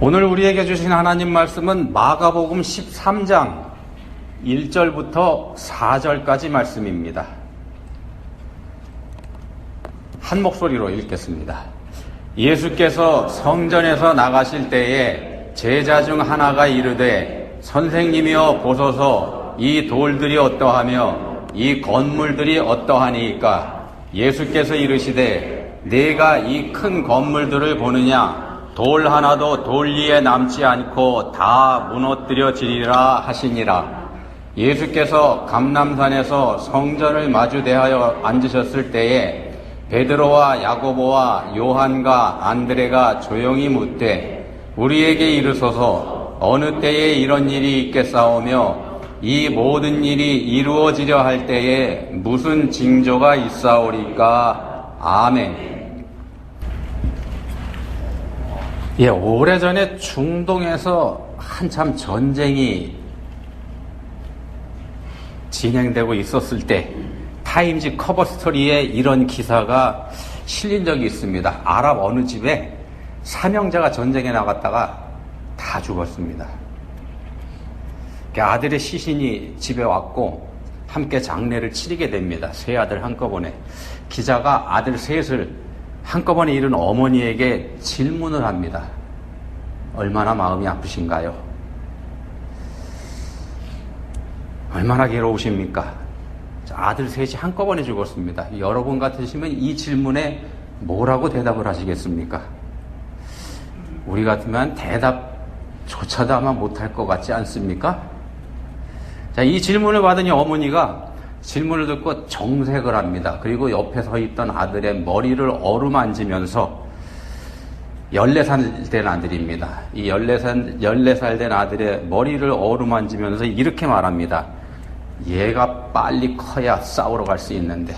오늘 우리에게 주신 하나님 말씀은 마가복음 13장 1절부터 4절까지 말씀입니다. 한 목소리로 읽겠습니다. 예수께서 성전에서 나가실 때에 제자 중 하나가 이르되 선생님이여 보소서 이 돌들이 어떠하며 이 건물들이 어떠하니이까. 예수께서 이르시되 네가 이 큰 건물들을 보느냐. 돌 하나도 돌 위에 남지 않고 다 무너뜨려지리라 하시니라. 예수께서 감람산에서 성전을 마주 대하여 앉으셨을 때에 베드로와 야고보와 요한과 안드레가 조용히 묻되 우리에게 이르소서 어느 때에 이런 일이 있겠사오며 이 모든 일이 이루어지려 할 때에 무슨 징조가 있사오리까. 아멘. 오래전에 중동에서 한참 전쟁이 진행되고 있었을 때 타임즈 커버 스토리에 이런 기사가 실린 적이 있습니다. 아랍 어느 집에 사명자가 전쟁에 나갔다가 다 죽었습니다. 아들의 시신이 집에 왔고 함께 장례를 치르게 됩니다. 세 아들 한꺼번에. 기자가 아들 셋을 한꺼번에 잃은 어머니에게 질문을 합니다. 얼마나 마음이 아프신가요? 얼마나 괴로우십니까? 아들 셋이 한꺼번에 죽었습니다. 여러분 같으시면 이 질문에 뭐라고 대답을 하시겠습니까? 우리 같으면 대답조차도 아마 못할 것 같지 않습니까? 자, 이 질문을 받으니 어머니가 질문을 듣고 정색을 합니다. 그리고 옆에 서 있던 아들의 머리를 어루만지면서 14살 된 아들입니다. 이 14살 된 아들의 머리를 어루만지면서 이렇게 말합니다. 얘가 빨리 커야 싸우러 갈 수 있는데.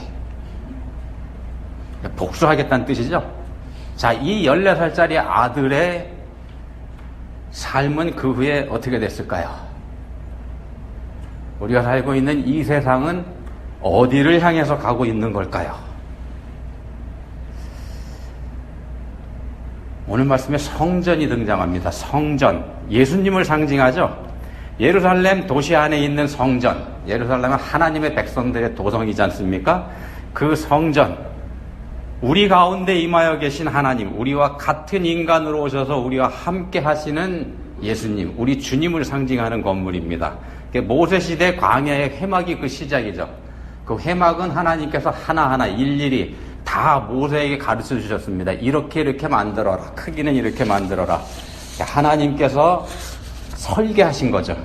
복수하겠다는 뜻이죠. 자, 이 14살짜리 아들의 삶은 그 후에 어떻게 됐을까요? 우리가 살고 있는 이 세상은 어디를 향해서 가고 있는 걸까요? 오늘 말씀에 성전이 등장합니다. 성전. 예수님을 상징하죠. 예루살렘 도시 안에 있는 성전. 예루살렘은 하나님의 백성들의 도성이지 않습니까? 그 성전. 우리 가운데 임하여 계신 하나님, 우리와 같은 인간으로 오셔서 우리와 함께 하시는 예수님, 우리 주님을 상징하는 건물입니다. 모세시대 광야의 회막이 그 시작이죠. 그 회막은 하나님께서 하나하나 일일이 다 모세에게 가르쳐 주셨습니다. 이렇게 만들어라. 크기는 이렇게 만들어라. 하나님께서 설계하신 거죠.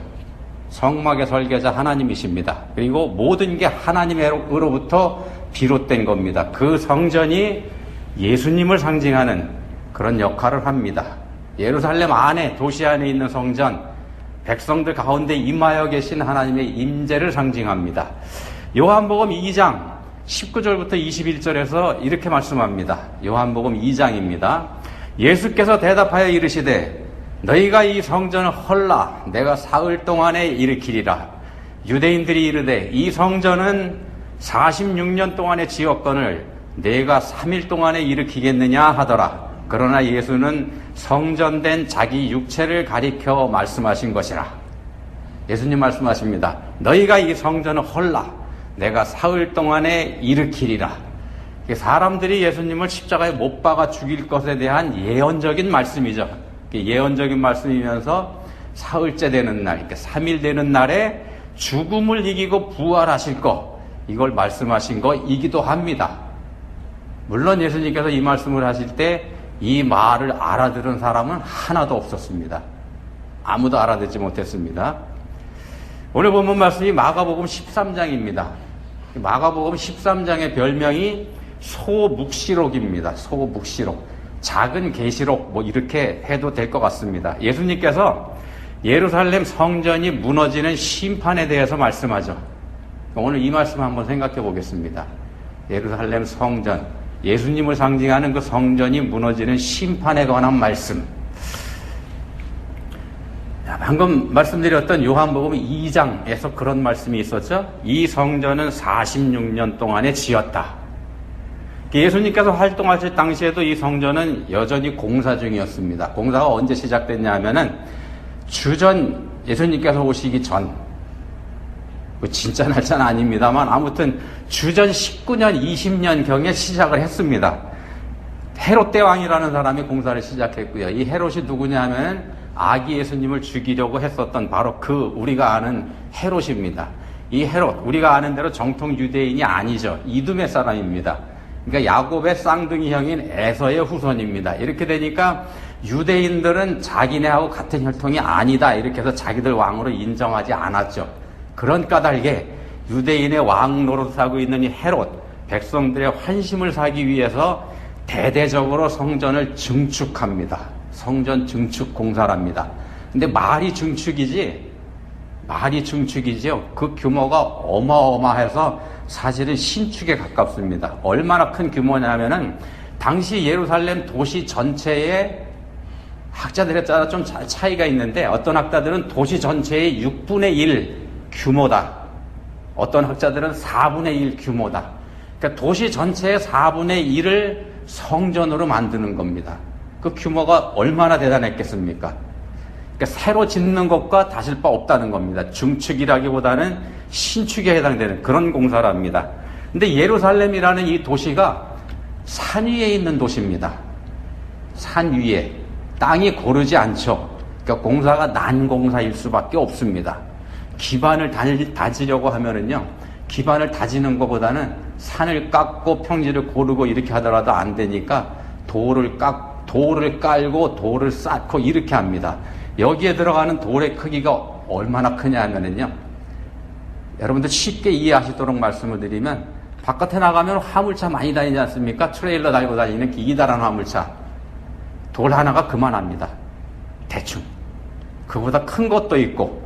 성막의 설계자 하나님이십니다. 그리고 모든 게 하나님으로부터 비롯된 겁니다. 그 성전이 예수님을 상징하는 그런 역할을 합니다. 예루살렘 안에, 도시 안에 있는 성전, 백성들 가운데 임하여 계신 하나님의 임재를 상징합니다. 요한복음 2장 19절부터 21절에서 이렇게 말씀합니다. 요한복음 2장입니다. 예수께서 대답하여 이르시되 너희가 이 성전을 헐라 내가 사흘 동안에 일으키리라. 유대인들이 이르되 이 성전은 46년 동안에 지었거늘 내가 3일 동안에 일으키겠느냐 하더라. 그러나 예수는 성전된 자기 육체를 가리켜 말씀하신 것이라. 예수님 말씀하십니다. 너희가 이 성전을 헐라 내가 사흘 동안에 일으키리라. 사람들이 예수님을 십자가에 못 박아 죽일 것에 대한 예언적인 말씀이죠. 예언적인 말씀이면서 사흘째 되는 날, 3일 되는 날에 죽음을 이기고 부활하실 것, 이걸 말씀하신 거이기도 합니다. 물론 예수님께서 이 말씀을 하실 때 이 말을 알아들은 사람은 하나도 없었습니다. 아무도 알아듣지 못했습니다. 오늘 본문 말씀이 마가복음 13장입니다. 마가복음 13장의 별명이 소묵시록입니다. 소묵시록. 작은 계시록 이렇게 해도 될 것 같습니다. 예수님께서 예루살렘 성전이 무너지는 심판에 대해서 말씀하죠. 오늘 이 말씀 한번 생각해 보겠습니다. 예루살렘 성전, 예수님을 상징하는 그 성전이 무너지는 심판에 관한 말씀. 방금 말씀드렸던 요한복음 2장에서 그런 말씀이 있었죠. 이 성전은 46년 동안에 지었다. 예수님께서 활동하실 당시에도 이 성전은 여전히 공사 중이었습니다. 공사가 언제 시작됐냐 하면은 주전 예수님께서 오시기 전, 진짜 날짜는 아닙니다만 아무튼 주전 19년, 20년경에 시작을 했습니다. 헤롯 대왕이라는 사람이 공사를 시작했고요. 이 헤롯이 누구냐 하면 아기 예수님을 죽이려고 했었던 바로 그 우리가 아는 헤롯입니다. 이 헤롯, 우리가 아는 대로 정통 유대인이 아니죠. 이두메 사람입니다. 그러니까 야곱의 쌍둥이 형인 에서의 후손입니다. 이렇게 되니까 유대인들은 자기네하고 같은 혈통이 아니다 이렇게 해서 자기들 왕으로 인정하지 않았죠. 그런 까닭에 유대인의 왕 노릇하고 있는 이 헤롯, 백성들의 환심을 사기 위해서 대대적으로 성전을 증축합니다. 성전 증축 공사랍니다. 근데 말이 증축이죠. 그 규모가 어마어마해서 사실은 신축에 가깝습니다. 얼마나 큰 규모냐면은 당시 예루살렘 도시 전체에 학자들에 따라 좀 차이가 있는데 어떤 학자들은 도시 전체의 6분의 1 규모다. 어떤 학자들은 4분의 1 규모다. 그러니까 도시 전체의 4분의 1을 성전으로 만드는 겁니다. 그 규모가 얼마나 대단했겠습니까? 그러니까 새로 짓는 것과 다실 바 없다는 겁니다. 중축이라기보다는 신축에 해당되는 그런 공사랍니다. 근데 예루살렘이라는 이 도시가 산 위에 있는 도시입니다. 산 위에. 땅이 고르지 않죠. 그러니까 공사가 난공사일 수밖에 없습니다. 기반을 다지려고 하면은요, 기반을 다지는 것보다는 산을 깎고 평지를 고르고 이렇게 하더라도 안 되니까 돌을 깔고 돌을 쌓고 이렇게 합니다. 여기에 들어가는 돌의 크기가 얼마나 크냐 하면은요, 여러분들 쉽게 이해하시도록 말씀을 드리면 바깥에 나가면 화물차 많이 다니지 않습니까? 트레일러 달고 다니는 기다란 화물차. 돌 하나가 그만합니다. 대충. 그보다 큰 것도 있고.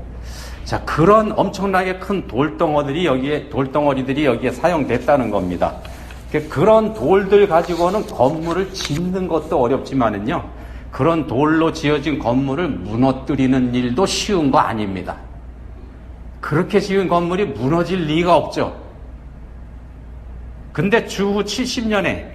자, 그런 엄청나게 큰 돌덩어리들이 여기에 사용됐다는 겁니다. 그런 돌들 가지고는 건물을 짓는 것도 어렵지만은요, 그런 돌로 지어진 건물을 무너뜨리는 일도 쉬운 거 아닙니다. 그렇게 지은 건물이 무너질 리가 없죠. 근데 주후 70년에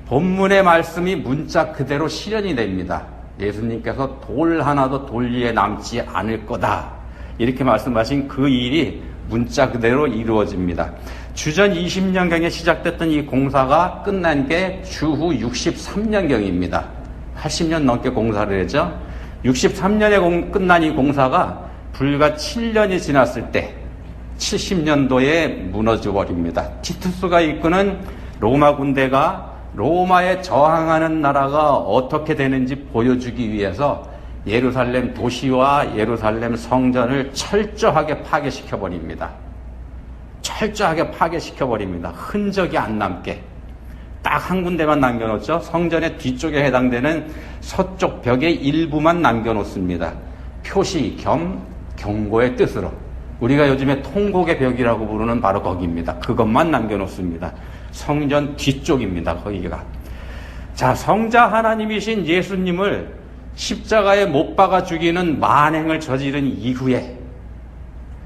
본문의 말씀이 문자 그대로 실현이 됩니다. 예수님께서 돌 하나도 돌 위에 남지 않을 거다. 이렇게 말씀하신 그 일이 문자 그대로 이루어집니다. 주전 20년경에 시작됐던 이 공사가 끝난 게 주후 63년경입니다. 80년 넘게 공사를 했죠. 63년에 끝난 이 공사가 불과 7년이 지났을 때 70년도에 무너져 버립니다. 티투스가 이끄는 로마 군대가 로마에 저항하는 나라가 어떻게 되는지 보여주기 위해서 예루살렘 도시와 예루살렘 성전을 철저하게 파괴시켜버립니다. 흔적이 안 남게. 딱 한 군데만 남겨놓죠. 성전의 뒤쪽에 해당되는 서쪽 벽의 일부만 남겨놓습니다. 표시 겸 경고의 뜻으로. 우리가 요즘에 통곡의 벽이라고 부르는 바로 거기입니다. 그것만 남겨놓습니다. 성전 뒤쪽입니다. 거기가. 자, 성자 하나님이신 예수님을 십자가에 못 박아 죽이는 만행을 저지른 이후에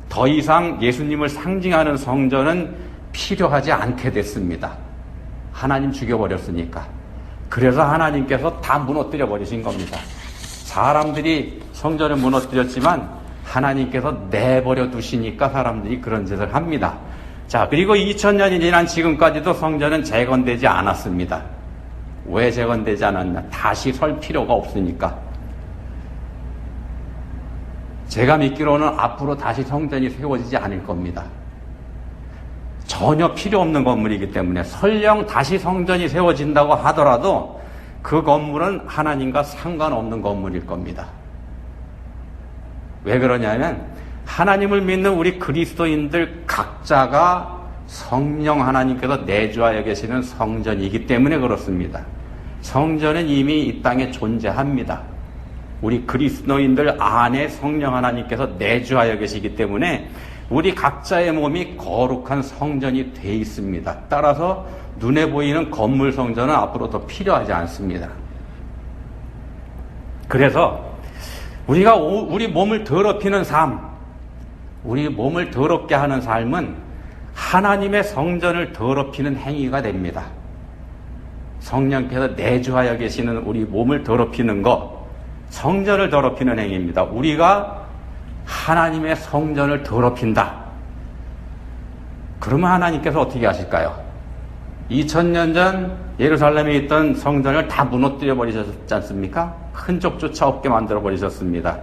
더 이상 예수님을 상징하는 성전은 필요하지 않게 됐습니다. 하나님 죽여버렸으니까. 그래서 하나님께서 다 무너뜨려 버리신 겁니다. 사람들이 성전을 무너뜨렸지만 하나님께서 내버려 두시니까 사람들이 그런 짓을 합니다. 자, 그리고 2000년이 지난 지금까지도 성전은 재건되지 않았습니다. 왜 재건되지 않았나? 다시 설 필요가 없으니까. 제가 믿기로는 앞으로 다시 성전이 세워지지 않을 겁니다. 전혀 필요 없는 건물이기 때문에 설령 다시 성전이 세워진다고 하더라도 그 건물은 하나님과 상관없는 건물일 겁니다. 왜 그러냐면 하나님을 믿는 우리 그리스도인들 각자가 성령 하나님께서 내주하여 계시는 성전이기 때문에 그렇습니다. 성전은 이미 이 땅에 존재합니다. 우리 그리스도인들 안에 성령 하나님께서 내주하여 계시기 때문에 우리 각자의 몸이 거룩한 성전이 돼 있습니다. 따라서 눈에 보이는 건물 성전은 앞으로 더 필요하지 않습니다. 그래서 우리가 우리 몸을 더럽히는 삶, 우리 몸을 더럽게 하는 삶은 하나님의 성전을 더럽히는 행위가 됩니다. 성령께서 내주하여 계시는 우리 몸을 더럽히는 것, 성전을 더럽히는 행위입니다. 우리가 하나님의 성전을 더럽힌다. 그러면 하나님께서 어떻게 하실까요? 2000년 전 예루살렘에 있던 성전을 다 무너뜨려 버리셨지 않습니까? 흔적조차 없게 만들어 버리셨습니다.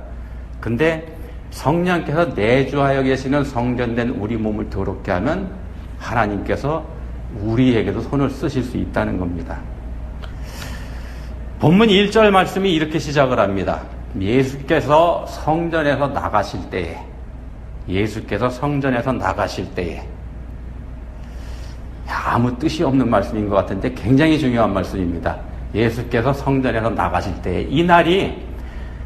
근데 성령께서 내주하여 계시는 성전된 우리 몸을 더럽게 하면 하나님께서 우리에게도 손을 쓰실 수 있다는 겁니다. 본문 1절 말씀이 이렇게 시작을 합니다. 예수께서 성전에서 나가실 때에, 예수께서 성전에서 나가실 때에. 아무 뜻이 없는 말씀인 것 같은데 굉장히 중요한 말씀입니다. 예수께서 성전에서 나가실 때에. 이 날이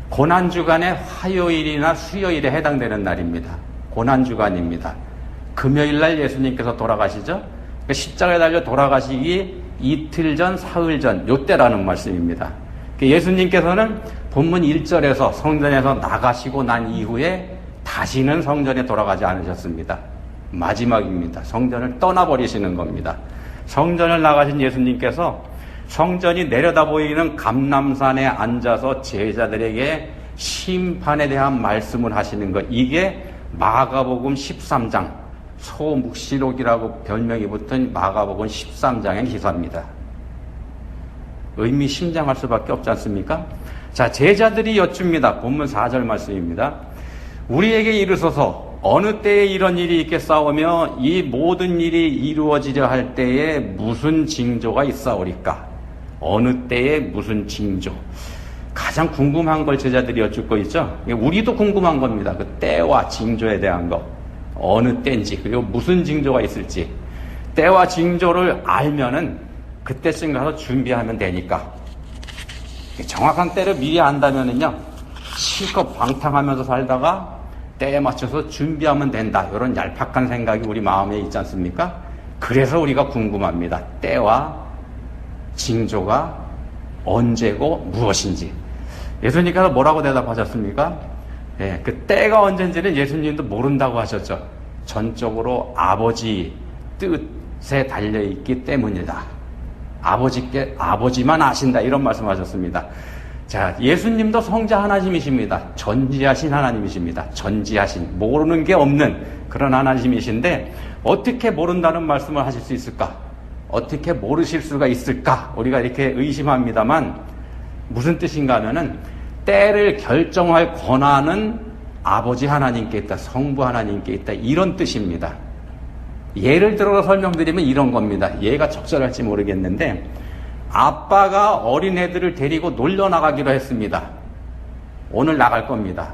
고난주간의 화요일이나 수요일에 해당되는 날입니다. 고난주간입니다. 금요일날 예수님께서 돌아가시죠? 십자가에 달려 돌아가시기 이틀 전, 사흘 전, 요때라는 말씀입니다. 예수님께서는 본문 1절에서 성전에서 나가시고 난 이후에 다시는 성전에 돌아가지 않으셨습니다. 마지막입니다. 성전을 떠나버리시는 겁니다. 성전을 나가신 예수님께서 성전이 내려다 보이는 감람산에 앉아서 제자들에게 심판에 대한 말씀을 하시는 것, 이게 마가복음 13장, 소묵시록이라고 별명이 붙은 마가복음 13장의 기사입니다. 의미심장할 수밖에 없지 않습니까? 자, 제자들이 여쭙니다. 본문 4절 말씀입니다. 우리에게 이르소서 어느 때에 이런 일이 있겠사오며 이 모든 일이 이루어지려 할 때에 무슨 징조가 있사오리까? 어느 때에 무슨 징조? 가장 궁금한 걸 제자들이 여쭙고 있죠. 우리도 궁금한 겁니다. 그 때와 징조에 대한 거. 어느 때인지, 그리고 무슨 징조가 있을지. 때와 징조를 알면은 그때쯤 가서 준비하면 되니까. 정확한 때를 미리 안다면은요, 실컷 방탕하면서 살다가 때에 맞춰서 준비하면 된다. 이런 얄팍한 생각이 우리 마음에 있지 않습니까? 그래서 우리가 궁금합니다. 때와 징조가 언제고 무엇인지. 예수님께서 뭐라고 대답하셨습니까? 예, 그 때가 언젠지는 예수님도 모른다고 하셨죠. 전적으로 아버지 뜻에 달려있기 때문이다. 아버지만 아신다. 이런 말씀하셨습니다. 자, 예수님도 성자 하나님이십니다. 전지하신 하나님이십니다. 전지하신, 모르는 게 없는 그런 하나님이신데 어떻게 모른다는 말씀을 하실 수 있을까? 어떻게 모르실 수가 있을까? 우리가 이렇게 의심합니다만 무슨 뜻인가 하면은 때를 결정할 권한은 아버지 하나님께 있다. 성부 하나님께 있다. 이런 뜻입니다. 예를 들어 설명드리면 이런 겁니다. 예가 적절할지 모르겠는데 아빠가 어린애들을 데리고 놀러 나가기로 했습니다. 오늘 나갈 겁니다.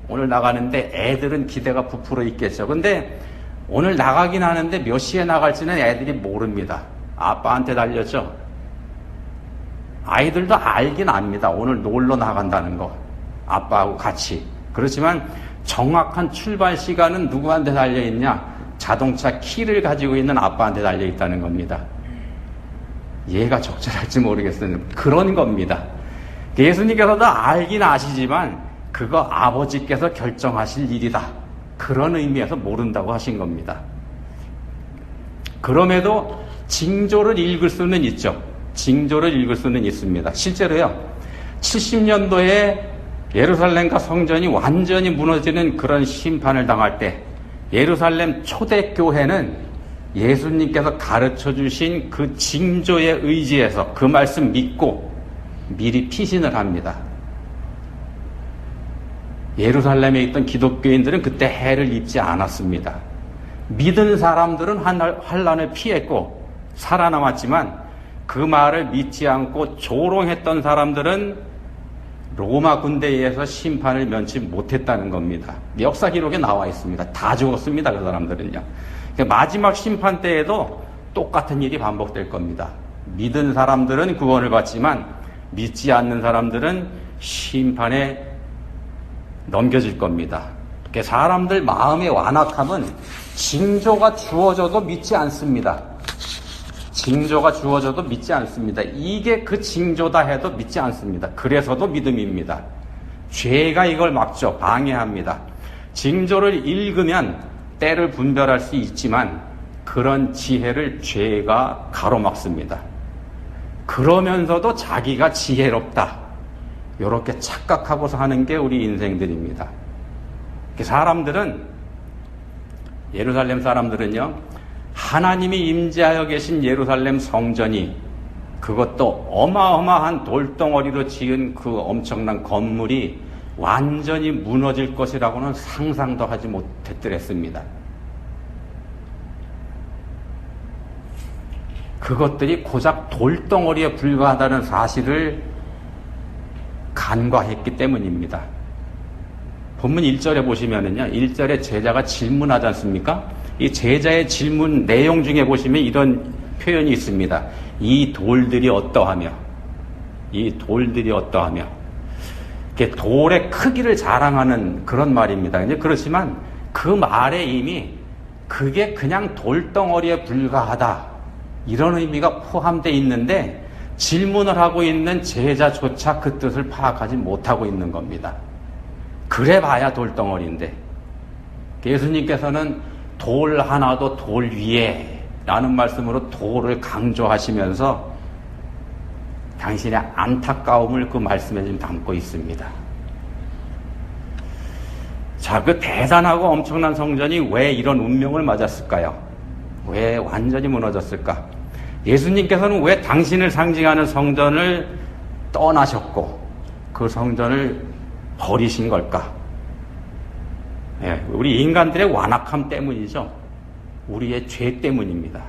오늘 나가는데 애들은 기대가 부풀어 있겠죠. 근데 오늘 나가긴 하는데 몇 시에 나갈지는 애들이 모릅니다. 아빠한테 달렸죠. 아이들도 알긴 압니다. 오늘 놀러 나간다는 거. 아빠하고 같이. 그렇지만 정확한 출발 시간은 누구한테 달려있냐? 자동차 키를 가지고 있는 아빠한테 달려있다는 겁니다. 얘가 적절할지 모르겠어요. 그런 겁니다. 예수님께서도 알긴 아시지만 그거 아버지께서 결정하실 일이다. 그런 의미에서 모른다고 하신 겁니다. 그럼에도 징조를 읽을 수는 있죠. 징조를 읽을 수는 있습니다. 실제로요, 70년도에 예루살렘과 성전이 완전히 무너지는 그런 심판을 당할 때 예루살렘 초대교회는 예수님께서 가르쳐 주신 그 징조에 의지해서 그 말씀 믿고 미리 피신을 합니다. 예루살렘에 있던 기독교인들은 그때 해를 입지 않았습니다. 믿은 사람들은 환난을 피했고 살아남았지만 그 말을 믿지 않고 조롱했던 사람들은 로마 군대에 의해서 심판을 면치 못했다는 겁니다. 역사 기록에 나와 있습니다. 다 죽었습니다. 그 사람들은요. 마지막 심판 때에도 똑같은 일이 반복될 겁니다. 믿은 사람들은 구원을 받지만 믿지 않는 사람들은 심판에 넘겨질 겁니다. 사람들 마음의 완악함은 징조가 주어져도 믿지 않습니다. 징조가 주어져도 믿지 않습니다. 이게 그 징조다 해도 믿지 않습니다. 그래서도 믿음입니다. 죄가 이걸 막죠. 방해합니다. 징조를 읽으면 때를 분별할 수 있지만 그런 지혜를 죄가 가로막습니다. 그러면서도 자기가 지혜롭다, 이렇게 착각하고서 하는 게 우리 인생들입니다. 사람들은, 예루살렘 사람들은요, 하나님이 임재하여 계신 예루살렘 성전이, 그것도 어마어마한 돌덩어리로 지은 그 엄청난 건물이 완전히 무너질 것이라고는 상상도 하지 못했더랬습니다. 그것들이 고작 돌덩어리에 불과하다는 사실을 간과했기 때문입니다. 본문 1절에 보시면은요, 1절에 제자가 질문하지 않습니까? 이 제자의 질문 내용 중에 보시면 이런 표현이 있습니다. 이 돌들이 어떠하며, 이 돌들이 어떠하며. 이렇게 돌의 크기를 자랑하는 그런 말입니다. 그렇지만 그 말에 이미 그게 그냥 돌덩어리에 불과하다, 이런 의미가 포함되어 있는데, 질문을 하고 있는 제자조차 그 뜻을 파악하지 못하고 있는 겁니다. 그래 봐야 돌덩어리인데, 예수님께서는 돌 하나도 돌 위에 라는 말씀으로 돌을 강조하시면서 당신의 안타까움을 그 말씀에 지금 담고 있습니다. 자, 그 대단하고 엄청난 성전이 왜 이런 운명을 맞았을까요? 왜 완전히 무너졌을까? 예수님께서는 왜 당신을 상징하는 성전을 떠나셨고 그 성전을 버리신 걸까? 예, 우리 인간들의 완악함 때문이죠. 우리의 죄 때문입니다.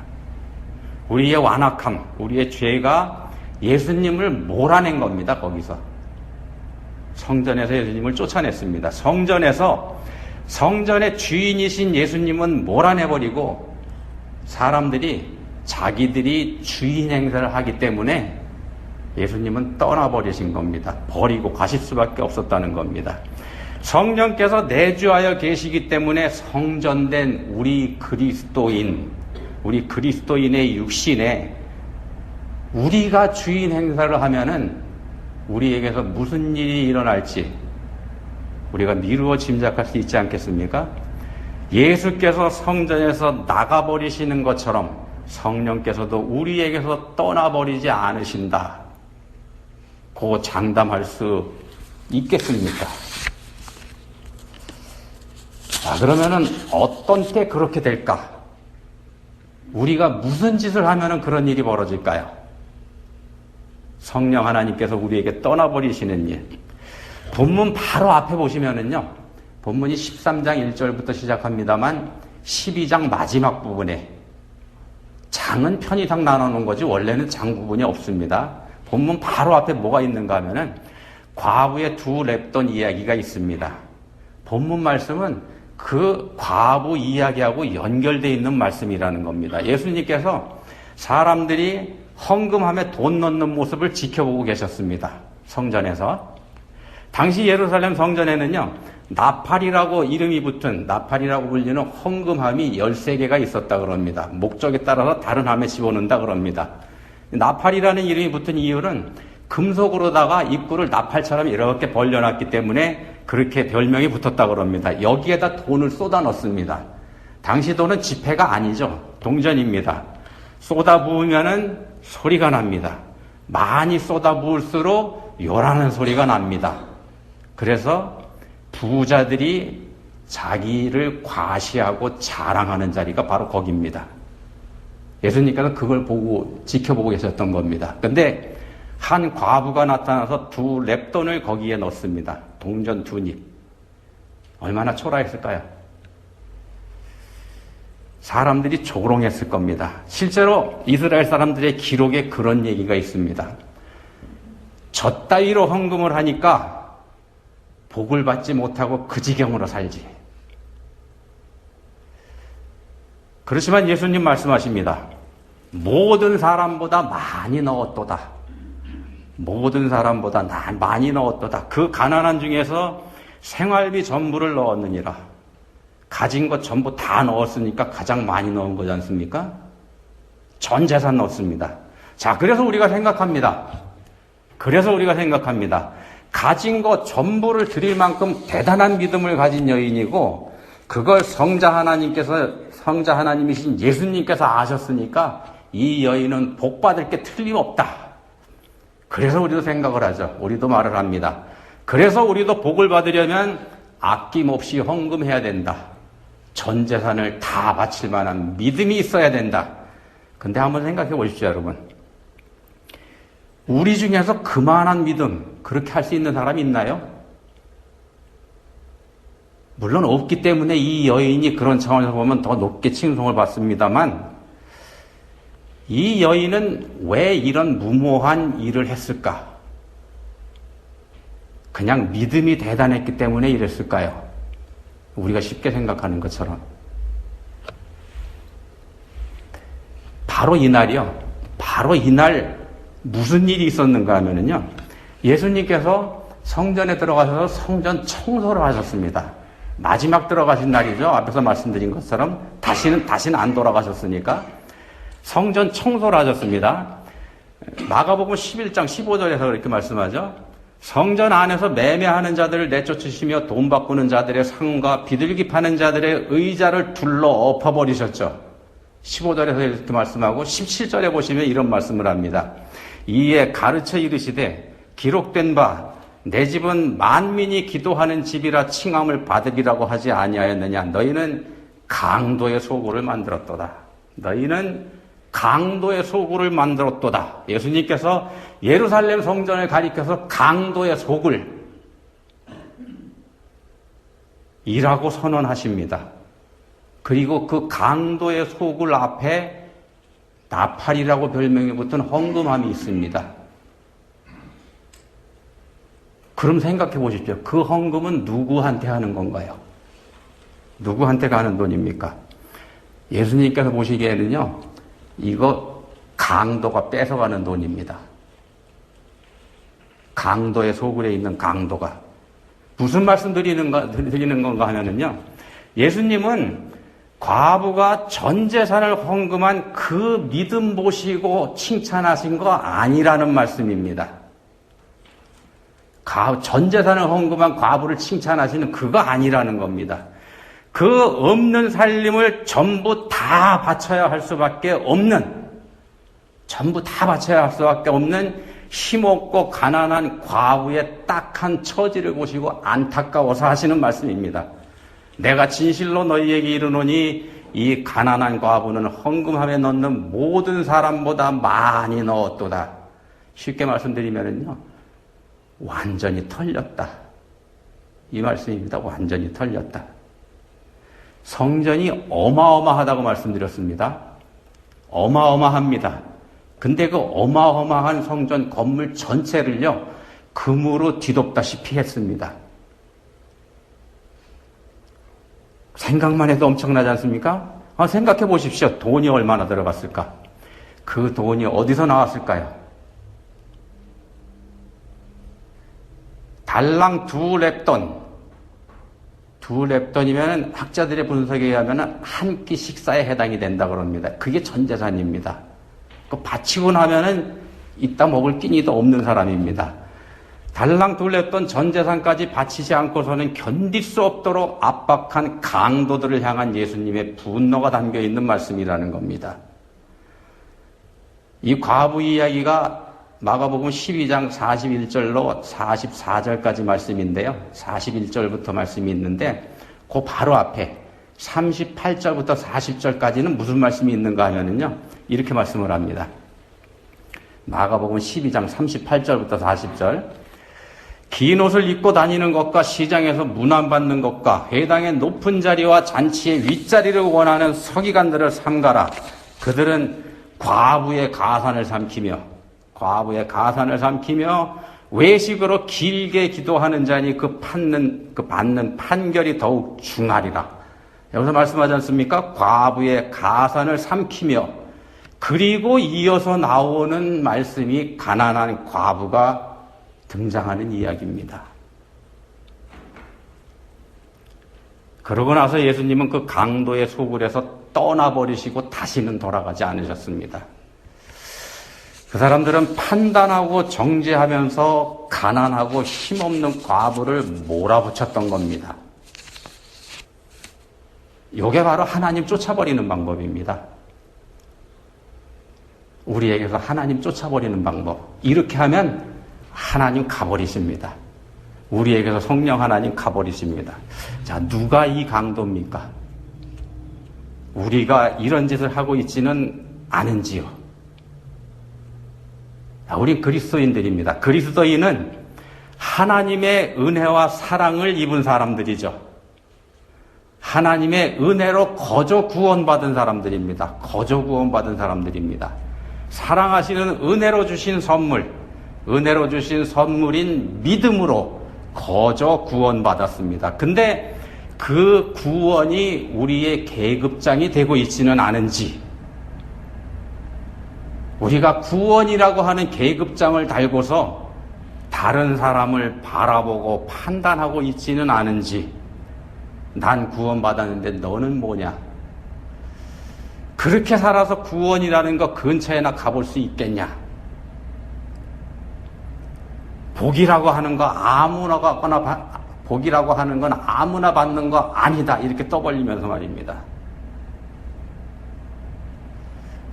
우리의 완악함, 우리의 죄가 예수님을 몰아낸 겁니다. 거기서 성전에서 예수님을 쫓아냈습니다. 성전의 주인이신 예수님은 몰아내버리고 사람들이 자기들이 주인 행세를 하기 때문에 예수님은 떠나버리신 겁니다. 버리고 가실 수밖에 없었다는 겁니다. 성령께서 내주하여 계시기 때문에 성전된 우리 그리스도인의 육신에 우리가 주인 행사를 하면은 우리에게서 무슨 일이 일어날지 우리가 미루어 짐작할 수 있지 않겠습니까? 예수께서 성전에서 나가버리시는 것처럼 성령께서도 우리에게서 떠나버리지 않으신다, 고 장담할 수 있겠습니까? 자, 그러면은 어떤 때 그렇게 될까? 우리가 무슨 짓을 하면은 그런 일이 벌어질까요? 성령 하나님께서 우리에게 떠나버리시는 일. 본문 바로 앞에 보시면은요, 본문이 13장 1절부터 시작합니다만 12장 마지막 부분에 장은 편의상 나눠놓은 거지 원래는 장 부분이 없습니다. 본문 바로 앞에 뭐가 있는가 하면은 과부의 두 랩돈 이야기가 있습니다. 본문 말씀은 그 과부 이야기하고 연결되어 있는 말씀이라는 겁니다. 예수님께서 사람들이 헌금함에 돈 넣는 모습을 지켜보고 계셨습니다. 성전에서. 당시 예루살렘 성전에는요, 나팔이라고 이름이 붙은, 나팔이라고 불리는 헌금함이 13개가 있었다 그럽니다. 목적에 따라서 다른 함에 집어넣는다 그럽니다. 나팔이라는 이름이 붙은 이유는 금속으로다가 입구를 나팔처럼 이렇게 벌려놨기 때문에 그렇게 별명이 붙었다 그럽니다. 여기에다 돈을 쏟아 넣습니다. 당시 돈은 지폐가 아니죠. 동전입니다. 쏟아 부으면은 소리가 납니다. 많이 쏟아 부을수록 요라는 소리가 납니다. 그래서 부자들이 자기를 과시하고 자랑하는 자리가 바로 거기입니다. 예수님께서 그걸 보고 지켜보고 계셨던 겁니다. 근데 한 과부가 나타나서 두 랩돈을 거기에 넣습니다. 동전 2입. 얼마나 초라했을까요? 사람들이 조롱했을 겁니다. 실제로 이스라엘 사람들의 기록에 그런 얘기가 있습니다. 저 따위로 헌금을 하니까 복을 받지 못하고 그 지경으로 살지. 그렇지만 예수님 말씀하십니다. 모든 사람보다 많이 넣었도다. 모든 사람보다 많이 넣었도다. 그 가난한 중에서 생활비 전부를 넣었느니라. 가진 것 전부 다 넣었으니까 가장 많이 넣은 거지 않습니까? 전 재산 넣었습니다. 자, 그래서 우리가 생각합니다. 가진 것 전부를 드릴 만큼 대단한 믿음을 가진 여인이고 그걸 성자 하나님께서 성자 하나님이신 예수님께서 아셨으니까 이 여인은 복받을 게 틀림없다. 그래서 우리도 생각을 하죠. 우리도 말을 합니다. 그래서 우리도 복을 받으려면 아낌없이 헌금해야 된다. 전 재산을 다 바칠 만한 믿음이 있어야 된다. 근데 한번 생각해 보십시오, 여러분. 우리 중에서 그만한 믿음, 그렇게 할 수 있는 사람이 있나요? 물론 없기 때문에 이 여인이 그런 차원에서 보면 더 높게 칭송을 받습니다만, 이 여인은 왜 이런 무모한 일을 했을까? 그냥 믿음이 대단했기 때문에 이랬을까요? 우리가 쉽게 생각하는 것처럼. 바로 이날이요. 바로 이날 무슨 일이 있었는가 하면은요. 예수님께서 성전에 들어가셔서 성전 청소를 하셨습니다. 마지막 들어가신 날이죠. 앞에서 말씀드린 것처럼 다시는 안 돌아가셨으니까 성전 청소를 하셨습니다. 마가복음 11장 15절에서 그렇게 말씀하죠. 성전 안에서 매매하는 자들을 내쫓으시며 돈 바꾸는 자들의 상과 비둘기 파는 자들의 의자를 둘러 엎어버리셨죠. 15절에서 이렇게 말씀하고 17절에 보시면 이런 말씀을 합니다. 이에 가르쳐 이르시되 기록된 바 내 집은 만민이 기도하는 집이라 칭함을 받으리라고 하지 아니하였느냐. 너희는 강도의 소굴을 만들었도다. 너희는 강도의 소굴을 만들었도다. 예수님께서 예루살렘 성전을 가리켜서 강도의 소굴 이라고 선언하십니다. 그리고 그 강도의 소굴 앞에 나팔이라고 별명이 붙은 헌금함이 있습니다. 그럼 생각해 보십시오. 그 헌금은 누구한테 하는 건가요? 누구한테 가는 돈입니까? 예수님께서 보시기에는요, 이거 강도가 뺏어가는 돈입니다. 강도의 소굴에 있는 강도가. 무슨 말씀 드리는 건가 하면은요, 예수님은 과부가 전 재산을 헌금한 그 믿음 보시고 칭찬하신 거 아니라는 말씀입니다. 전 재산을 헌금한 과부를 칭찬하시는 그거 아니라는 겁니다. 그 없는 살림을 전부 다 바쳐야 할 수밖에 없는, 전부 다 바쳐야 할 수밖에 없는 힘없고 가난한 과부의 딱한 처지를 보시고 안타까워서 하시는 말씀입니다. 내가 진실로 너희에게 이르노니 이 가난한 과부는 헌금함에 넣는 모든 사람보다 많이 넣었도다. 쉽게 말씀드리면요, 완전히 털렸다. 이 말씀입니다. 완전히 털렸다. 성전이 어마어마하다고 말씀드렸습니다. 어마어마합니다. 근데 그 어마어마한 성전 건물 전체를요, 금으로 뒤덮다시피 했습니다. 생각만 해도 엄청나지 않습니까? 생각해 보십시오. 돈이 얼마나 들어갔을까? 그 돈이 어디서 나왔을까요? 달랑 2렙돈. 2렙돈이면 학자들의 분석에 의하면 한 끼 식사에 해당이 된다 그럽니다. 그게 전 재산입니다. 그 바치고 나면은 이따 먹을 끼니도 없는 사람입니다. 달랑 2렙돈 전 재산까지 바치지 않고서는 견딜 수 없도록 압박한 강도들을 향한 예수님의 분노가 담겨 있는 말씀이라는 겁니다. 이 과부 이야기가 마가복음 12장 41절로 44절까지 말씀인데요. 41절부터 말씀이 있는데 그 바로 앞에 38절부터 40절까지는 무슨 말씀이 있는가 하면은요, 이렇게 말씀을 합니다. 마가복음 12장 38절부터 40절. 긴 옷을 입고 다니는 것과 시장에서 문안받는 것과 회당의 높은 자리와 잔치의 윗자리를 원하는 서기관들을 삼가라. 그들은 과부의 가산을 삼키며 외식으로 길게 기도하는 자니 그 받는 판결이 더욱 중하리라. 여기서 말씀하지 않습니까? 과부의 가산을 삼키며, 그리고 이어서 나오는 말씀이 가난한 과부가 등장하는 이야기입니다. 그러고 나서 예수님은 그 강도의 소굴에서 떠나버리시고 다시는 돌아가지 않으셨습니다. 그 사람들은 판단하고 정죄하면서 가난하고 힘없는 과부를 몰아붙였던 겁니다. 이게 바로 하나님 쫓아버리는 방법입니다. 우리에게서 하나님 쫓아버리는 방법. 이렇게 하면 하나님 가버리십니다. 우리에게서 성령 하나님 가버리십니다. 자, 누가 이 강도입니까? 우리가 이런 짓을 하고 있지는 않은지요. 우린 그리스도인들입니다. 그리스도인은 하나님의 은혜와 사랑을 입은 사람들이죠. 하나님의 은혜로 거저 구원받은 사람들입니다. 거저 구원받은 사람들입니다. 사랑하시는 은혜로 주신 선물, 은혜로 주신 선물인 믿음으로 거저 구원받았습니다. 근데 그 구원이 우리의 계급장이 되고 있지는 않은지, 우리가 구원이라고 하는 계급장을 달고서 다른 사람을 바라보고 판단하고 있지는 않은지, 난 구원받았는데 너는 뭐냐? 그렇게 살아서 구원이라는 거 근처에나 가볼 수 있겠냐? 복이라고 하는 거 복이라고 하는 건 아무나 받는 거 아니다. 이렇게 떠벌리면서 말입니다.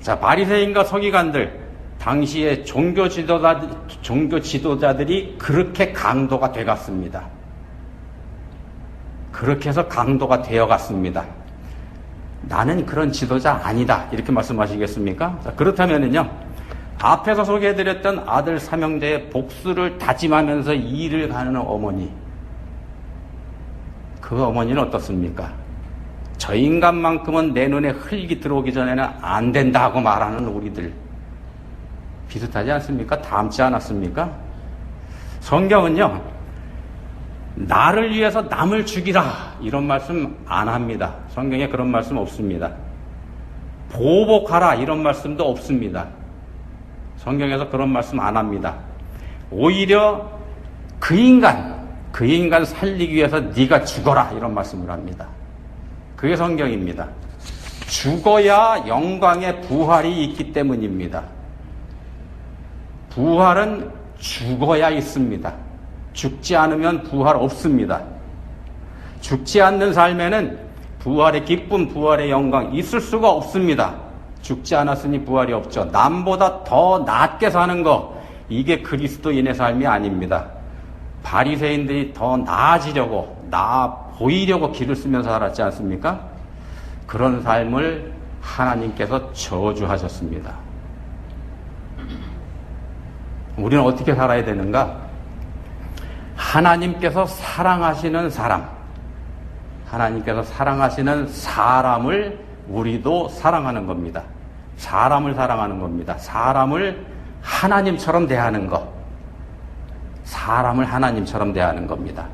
자, 바리새인과 서기관들, 당시의 종교 지도자들이 그렇게 강도가 되갔습니다. 그렇게 해서 강도가 되어갔습니다. 나는 그런 지도자 아니다. 이렇게 말씀하시겠습니까? 자, 그렇다면은요, 앞에서 소개해드렸던 아들 삼형제의 복수를 다짐하면서 이 일을 가는 어머니, 그 어머니는 어떻습니까? 저 인간만큼은 내 눈에 흙이 들어오기 전에는 안 된다 하고 말하는 우리들 비슷하지 않습니까? 닮지 않았습니까? 성경은요, 나를 위해서 남을 죽이라 이런 말씀 안 합니다. 성경에 그런 말씀 없습니다. 보복하라 이런 말씀도 없습니다. 성경에서 그런 말씀 안 합니다. 오히려 그 인간 살리기 위해서 네가 죽어라 이런 말씀을 합니다. 그게 성경입니다. 죽어야 영광의 부활이 있기 때문입니다. 부활은 죽어야 있습니다. 죽지 않으면 부활 없습니다. 죽지 않는 삶에는 부활의 기쁨, 부활의 영광 있을 수가 없습니다. 죽지 않았으니 부활이 없죠. 남보다 더 낫게 사는 거, 이게 그리스도인의 삶이 아닙니다. 바리새인들이 더 나아지려고, 나아 보이려고 길을 쓰면서 살았지 않습니까? 그런 삶을 하나님께서 저주하셨습니다. 우리는 어떻게 살아야 되는가? 하나님께서 사랑하시는 사람, 하나님께서 사랑하시는 사람을 우리도 사랑하는 겁니다. 사람을 사랑하는 겁니다. 사람을 하나님처럼 대하는 것. 사람을 하나님처럼 대하는 겁니다.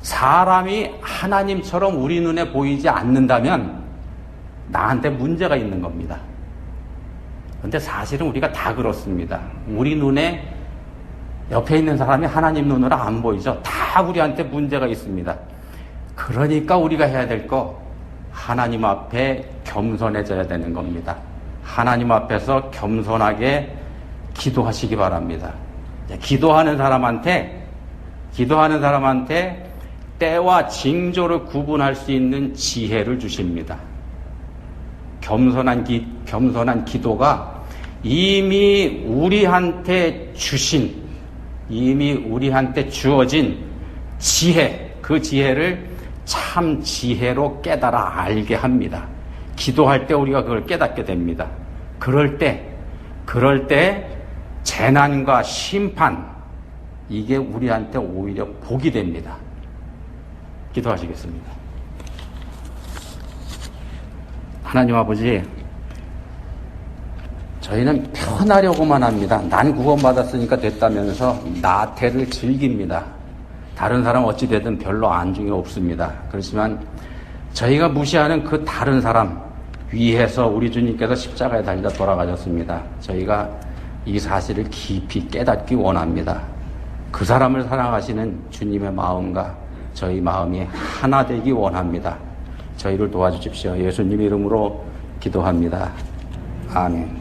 사람이 하나님처럼 우리 눈에 보이지 않는다면 나한테 문제가 있는 겁니다. 그런데 사실은 우리가 다 그렇습니다. 우리 눈에 옆에 있는 사람이 하나님 눈으로 안 보이죠. 다 우리한테 문제가 있습니다. 그러니까 우리가 해야 될 거, 하나님 앞에 겸손해져야 되는 겁니다. 하나님 앞에서 겸손하게 기도하시기 바랍니다. 기도하는 사람한테 때와 징조를 구분할 수 있는 지혜를 주십니다. 겸손한 기도가 이미 우리한테 주어진 지혜, 그 지혜를 참 지혜로 깨달아 알게 합니다. 기도할 때 우리가 그걸 깨닫게 됩니다. 그럴 때 재난과 심판, 이게 우리한테 오히려 복이 됩니다. 기도하시겠습니다. 하나님 아버지, 저희는 편하려고만 합니다. 난 구원받았으니까 됐다면서 나태를 즐깁니다. 다른 사람 어찌 되든 별로 안중이 없습니다. 그렇지만 저희가 무시하는 그 다른 사람 위해서 우리 주님께서 십자가에 달려 돌아가셨습니다. 저희가 이 사실을 깊이 깨닫기 원합니다. 그 사람을 사랑하시는 주님의 마음과 저희 마음이 하나 되기 원합니다. 저희를 도와주십시오. 예수님 이름으로 기도합니다. 아멘.